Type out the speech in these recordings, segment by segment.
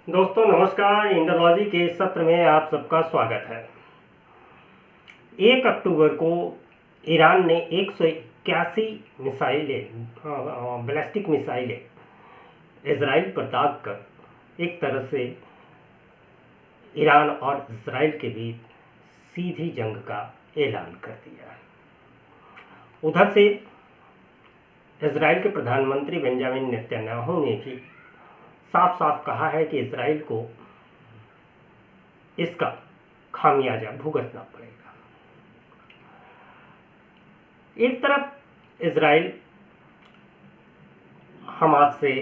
दोस्तों नमस्कार। इंडोलॉजी के इस सत्र में आप सबका स्वागत है। 1 अक्टूबर को ईरान ने 181 मिसाइलें, बैलिस्टिक मिसाइलें इजराइल पर दाग कर एक तरह से ईरान और इजराइल के बीच सीधी जंग का ऐलान कर दिया। उधर से इजराइल के प्रधानमंत्री बेंजामिन नेतन्याहू ने भी साफ साफ कहा है कि इजराइल को इसका खामियाजा भुगतना पड़ेगा। एक तरफ इजराइल हमास से,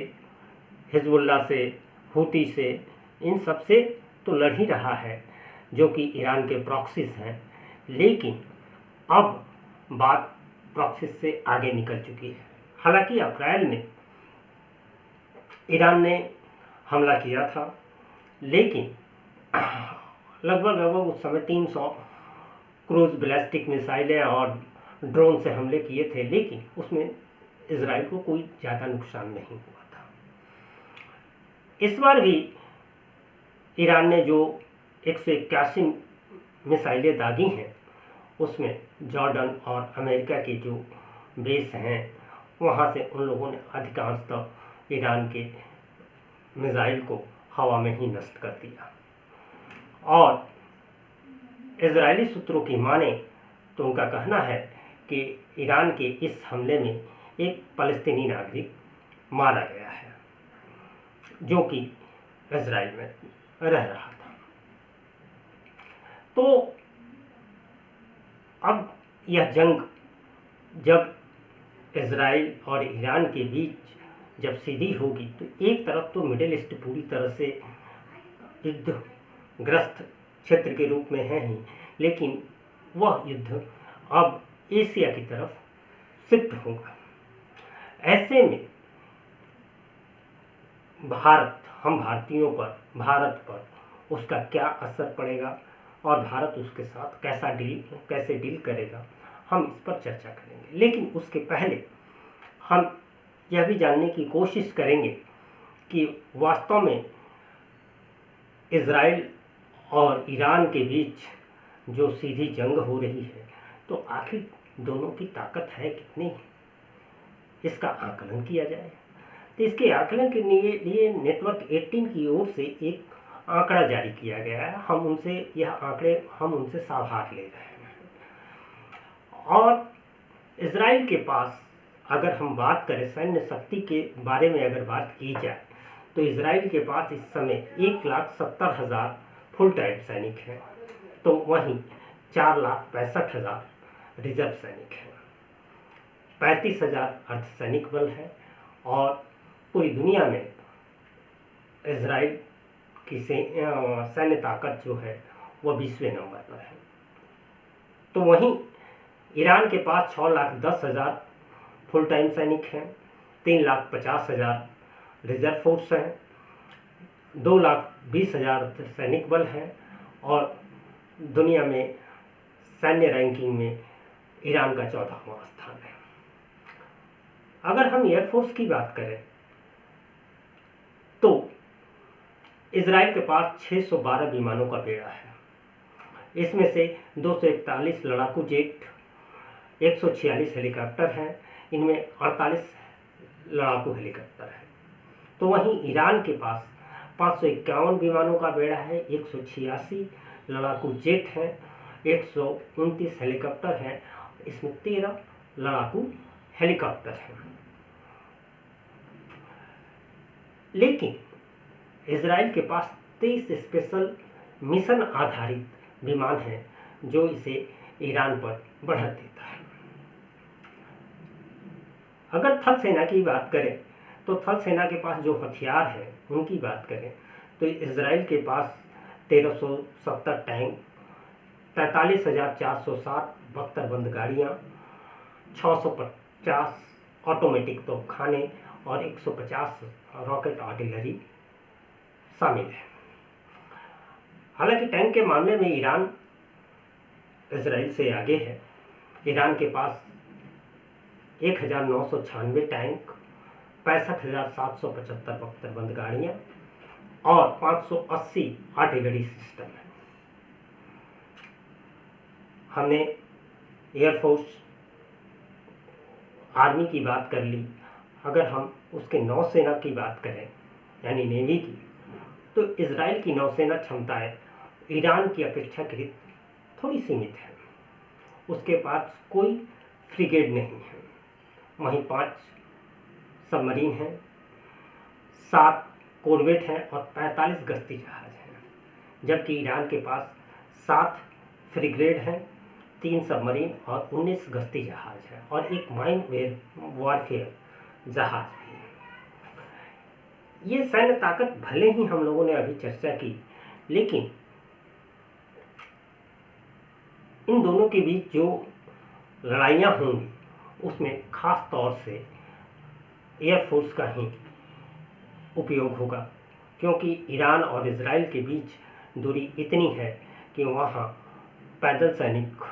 हिजबुल्लाह से, हूती से, इन सब से तो लड़ ही रहा है जो कि ईरान के प्रॉक्सीज हैं, लेकिन अब बात प्रॉक्सीज से आगे निकल चुकी है। हालांकि अप्रैल में ईरान ने हमला किया था, लेकिन लगभग उस समय 300 क्रूज बैलिस्टिक मिसाइलें और ड्रोन से हमले किए थे, लेकिन उसमें इजराइल को कोई ज़्यादा नुकसान नहीं हुआ था। इस बार भी ईरान ने जो 181 मिसाइलें दागी हैं, उसमें जॉर्डन और अमेरिका के जो बेस हैं वहाँ से उन लोगों ने अधिकांशतः ईरान के मिसाइल को हवा में ही नष्ट कर दिया। और इजरायली सूत्रों की माने तो उनका कहना है कि ईरान के इस हमले में एक फ़लस्तीनी नागरिक मारा गया है जो कि इजराइल में रह रहा था। तो अब यह जंग जब इजराइल और ईरान के बीच जब सीधी होगी तो एक तरफ तो मिडिल ईस्ट पूरी तरह से युद्धग्रस्त क्षेत्र के रूप में है ही, लेकिन वह युद्ध अब एशिया की तरफ शिफ्ट होगा। ऐसे में हम भारतीयों पर, भारत पर उसका क्या असर पड़ेगा और भारत उसके साथ कैसे डील करेगा, हम इस पर चर्चा करेंगे। लेकिन उसके पहले हम यह भी जानने की कोशिश करेंगे कि वास्तव में इजराइल और ईरान के बीच जो सीधी जंग हो रही है, तो आखिर दोनों की ताकत है कितनी, इसका आकलन किया जाए। तो इसके आकलन के लिए नेटवर्क 18 की ओर से एक आंकड़ा जारी किया गया है। हम उनसे साभार ले रहे हैं। और इजराइल के पास अगर हम बात करें सैन्य शक्ति के बारे में, अगर बात की जाए तो इजराइल के पास इस समय 1,70,000 फुल टाइम सैनिक हैं, तो वहीं 4,65,000 रिजर्व सैनिक हैं, 35,000 अर्धसैनिक बल है और पूरी दुनिया में इजराइल की सैन्य ताकत जो है वह 20वें नंबर पर है। तो वहीं ईरान के पास 6,10,000 फुल टाइम सैनिक हैं, 3,50,000 रिजर्व फोर्स हैं, 2,20,000 सैनिक बल हैं और दुनिया में सैन्य रैंकिंग में ईरान का 14वां स्थान है। अगर हम एयरफोर्स की बात करें तो इजराइल के पास 612 विमानों का बेड़ा है। इसमें से 241 लड़ाकू जेट, 146 हेलीकॉप्टर हैं, इनमें 48 लड़ाकू हेलीकॉप्टर हैं। तो वहीं ईरान के पास 551 विमानों का बेड़ा है, 186 लड़ाकू जेट हैं, 129 हेलीकॉप्टर हैं, इसमें 13 लड़ाकू हेलीकॉप्टर हैं। लेकिन इजराइल के पास 23 स्पेशल मिशन आधारित विमान हैं जो इसे ईरान पर बढ़त देता है। अगर थल सेना की बात करें तो थल सेना के पास जो हथियार हैं उनकी बात करें तो इजराइल के पास 1370 टैंक, 43,460 बख्तरबंद गाड़ियाँ, 650 ऑटोमेटिक तोपखाने और 150 रॉकेट आर्टिलरी शामिल है। हालांकि टैंक के मामले में ईरान इजराइल से आगे है। ईरान के पास 1,996 टैंक, 65,775 बख्तरबंद गाड़ियाँ, और 580 आर्टिलरी सिस्टम है। हमने एयरफोर्स आर्मी की बात कर ली। अगर हम उसके नौसेना की बात करें यानी नेवी की, तो इजराइल की नौसेना क्षमताएं ईरान की अपेक्षाकृत थोड़ी सीमित है। उसके पास कोई फ्रिगेड नहीं है। वहीं 5 सबमरीन हैं, 7 कॉर्वेट हैं और 45 गश्ती जहाज हैं, जबकि ईरान के पास 7 फ्रिगेड हैं, 3 सबमरीन और 19 गश्ती जहाज हैं और एक माइन वॉरफेयर जहाज भी है। ये सैन्य ताकत भले ही हम लोगों ने अभी चर्चा की, लेकिन इन दोनों के बीच जो लड़ाइयाँ होंगी उसमें खास तौर से एयरफोर्स का ही उपयोग होगा, क्योंकि ईरान और इजराइल के बीच दूरी इतनी है कि वहाँ पैदल सैनिक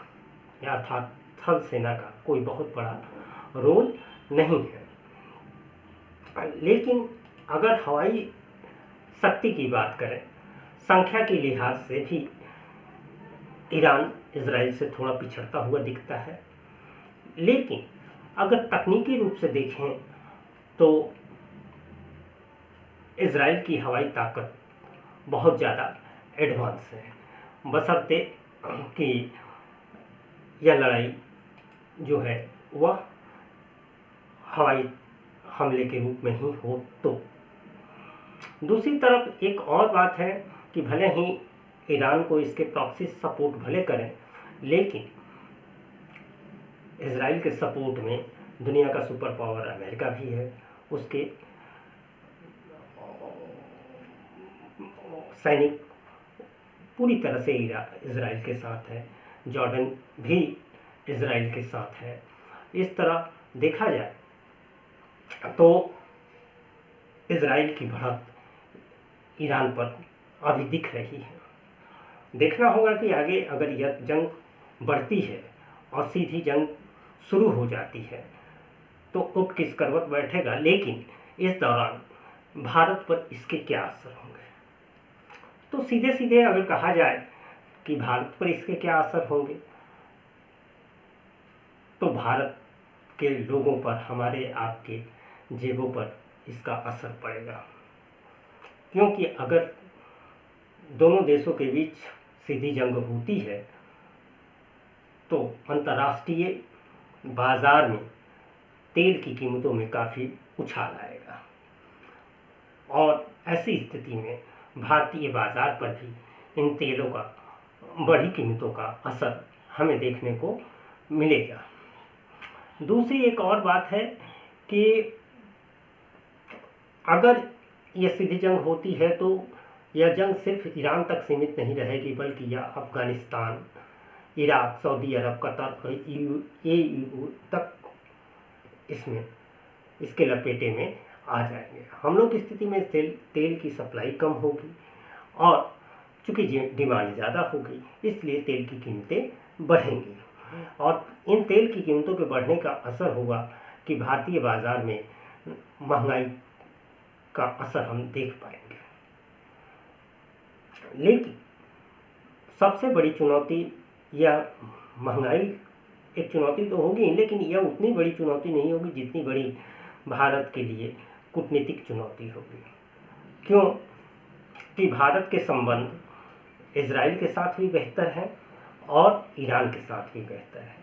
या अर्थात थल सेना का कोई बहुत बड़ा रोल नहीं है। लेकिन अगर हवाई शक्ति की बात करें, संख्या के लिहाज से भी ईरान इजराइल से थोड़ा पिछड़ता हुआ दिखता है। लेकिन अगर तकनीकी रूप से देखें तो इजराइल की हवाई ताकत बहुत ज़्यादा एडवांस है, बशर्ते कि यह लड़ाई जो है वह हवाई हमले के रूप में ही हो। तो दूसरी तरफ एक और बात है कि भले ही ईरान को इसके प्रॉक्सी सपोर्ट भले करें, लेकिन इजराइल के सपोर्ट में दुनिया का सुपर पावर अमेरिका भी है। उसके सैनिक पूरी तरह से इजराइल के साथ है। जॉर्डन भी इजराइल के साथ है। इस तरह देखा जाए तो इजराइल की बढ़त ईरान पर अभी दिख रही है। देखना होगा कि आगे अगर यह जंग बढ़ती है और सीधी जंग शुरू हो जाती है तो ऊँट किस करवट बैठेगा, लेकिन इस दौरान भारत पर इसके क्या असर होंगे। तो सीधे सीधे अगर कहा जाए कि भारत पर इसके क्या असर होंगे, तो भारत के लोगों पर, हमारे आपके जेबों पर इसका असर पड़ेगा। क्योंकि अगर दोनों देशों के बीच सीधी जंग होती है तो अंतर्राष्ट्रीय बाजार में तेल की कीमतों में काफ़ी उछाल आएगा और ऐसी स्थिति में भारतीय बाजार पर भी इन तेलों का बढ़ी कीमतों का असर हमें देखने को मिलेगा। दूसरी एक और बात है कि अगर यह सीधी जंग होती है तो यह जंग सिर्फ ईरान तक सीमित नहीं रहेगी, बल्कि यह अफगानिस्तान, इराक, सऊदी अरब, कतर और ईयू तक इसके लपेटे में आ जाएंगे। हम लोग की स्थिति में तेल की सप्लाई कम होगी और चूँकि डिमांड ज़्यादा होगी, इसलिए तेल की कीमतें बढ़ेंगी और इन तेल की कीमतों के बढ़ने का असर होगा कि भारतीय बाजार में महंगाई का असर हम देख पाएंगे। लेकिन सबसे बड़ी चुनौती, यह महंगाई एक चुनौती तो होगी, लेकिन यह उतनी बड़ी चुनौती नहीं होगी जितनी बड़ी भारत के लिए कूटनीतिक चुनौती होगी। क्यों कि भारत के संबंध इजराइल के साथ भी बेहतर है और ईरान के साथ भी बेहतर है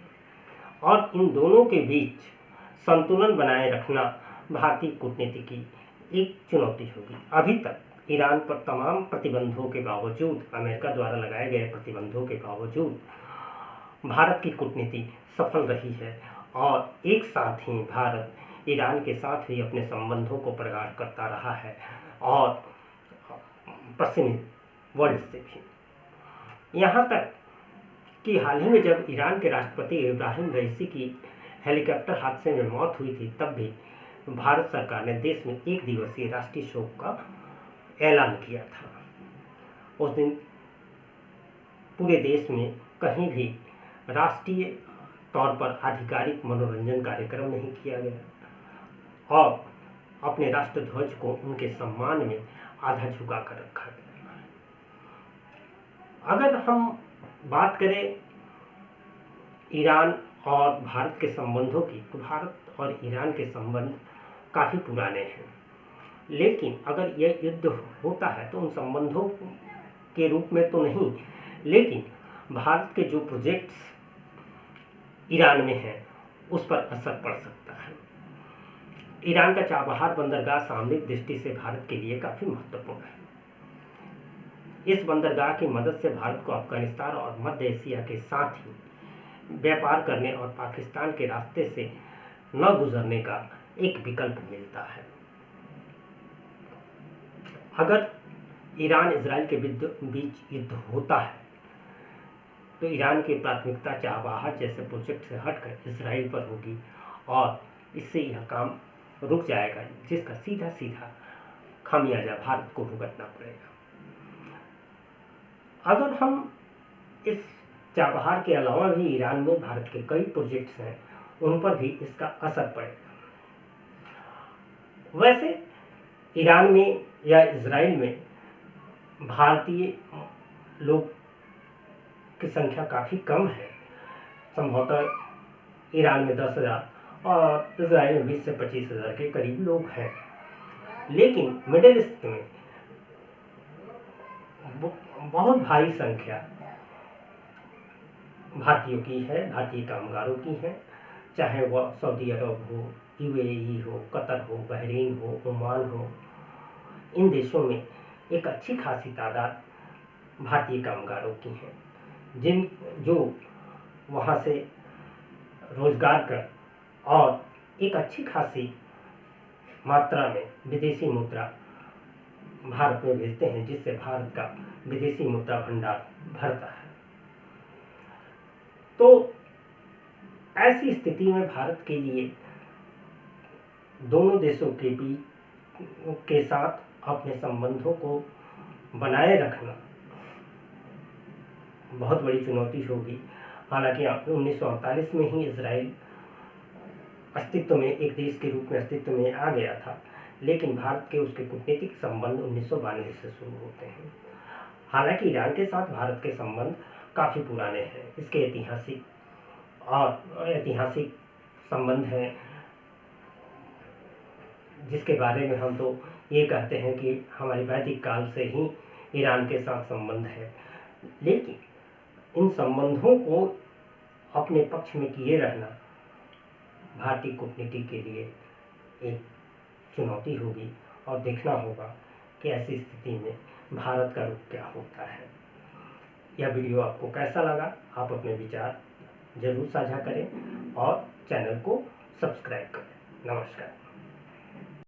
और इन दोनों के बीच संतुलन बनाए रखना भारतीय कूटनीति की एक चुनौती होगी। अभी तक ईरान पर तमाम प्रतिबंधों के बावजूद, अमेरिका द्वारा लगाए गए प्रतिबंधों के बावजूद भारत की कूटनीति सफल रही है और एक साथ ही भारत ईरान के साथ भी अपने संबंधों को प्रगाढ़ करता रहा है और पश्चिमी वर्ल्ड से भी। यहाँ तक कि हाल ही में जब ईरान के राष्ट्रपति इब्राहिम रईसी की हेलीकॉप्टर हादसे में मौत हुई थी, तब भी भारत सरकार ने देश में 1 दिवसीय राष्ट्रीय शोक का ऐलान किया था। उस दिन पूरे देश में कहीं भी राष्ट्रीय तौर पर आधिकारिक मनोरंजन कार्यक्रम नहीं किया गया और अपने राष्ट्र ध्वज को उनके सम्मान में आधा झुका कर रखा गया है। अगर हम बात करें ईरान और भारत के संबंधों की, तो भारत और ईरान के संबंध काफ़ी पुराने हैं, लेकिन अगर यह युद्ध होता है तो उन संबंधों के रूप में तो नहीं, लेकिन भारत के जो प्रोजेक्ट्स ईरान में हैं उस पर असर पड़ सकता है। ईरान का चाबहार बंदरगाह सामरिक दृष्टि से भारत के लिए काफ़ी महत्वपूर्ण है। इस बंदरगाह की मदद से भारत को अफगानिस्तान और मध्य एशिया के साथ ही व्यापार करने और पाकिस्तान के रास्ते से न गुजरने का एक विकल्प मिलता है। अगर ईरान इजराइल के बीच युद्ध होता है तो ईरान की प्राथमिकता चाबहार जैसे प्रोजेक्ट से हटकर इजराइल पर होगी और इससे यह काम रुक जाएगा, जिसका सीधा सीधा खामियाजा भारत को भुगतना पड़ेगा। अगर हम इस चाबहार के अलावा भी ईरान में भारत के कई प्रोजेक्ट्स हैं, उन पर भी इसका असर पड़ेगा। वैसे ईरान में या इजराइल में भारतीय लोग की संख्या काफ़ी कम है, संभवतः ईरान में 10,000 और इजराइल में 20 से 25,000 के करीब लोग हैं। लेकिन मिडिल ईस्ट में बहुत भारी संख्या भारतीयों की है, भारतीय कामगारों की है, चाहे वह सऊदी अरब हो, यूएई हो, कतर हो, बहरीन हो, ओमान हो। इन देशों में एक अच्छी खासी तादाद भारतीय कामगारों की है, जो वहाँ से रोजगार कर और एक अच्छी खासी मात्रा में विदेशी मुद्रा भारत में भेजते हैं, जिससे भारत का विदेशी मुद्रा भंडार भरता है। तो ऐसी स्थिति में भारत के लिए दोनों देशों के साथ अपने संबंधों को बनाए रखना बहुत बड़ी चुनौती होगी। हालांकि 1948 में ही इजराइल अस्तित्व में, एक देश के रूप में अस्तित्व में आ गया था, लेकिन भारत के उसके कूटनीतिक संबंध 1992 से शुरू होते हैं। हालांकि ईरान के साथ भारत के संबंध काफ़ी पुराने हैं, इसके ऐतिहासिक संबंध हैं, जिसके बारे में हम तो ये कहते हैं कि हमारी वैदिक काल से ही ईरान के साथ संबंध है। लेकिन इन संबंधों को अपने पक्ष में किए रहना भारतीय कूटनीति के लिए एक चुनौती होगी और देखना होगा कि ऐसी स्थिति में भारत का रुख क्या होता है। यह वीडियो आपको कैसा लगा, आप अपने विचार जरूर साझा करें और चैनल को सब्सक्राइब करें। नमस्कार।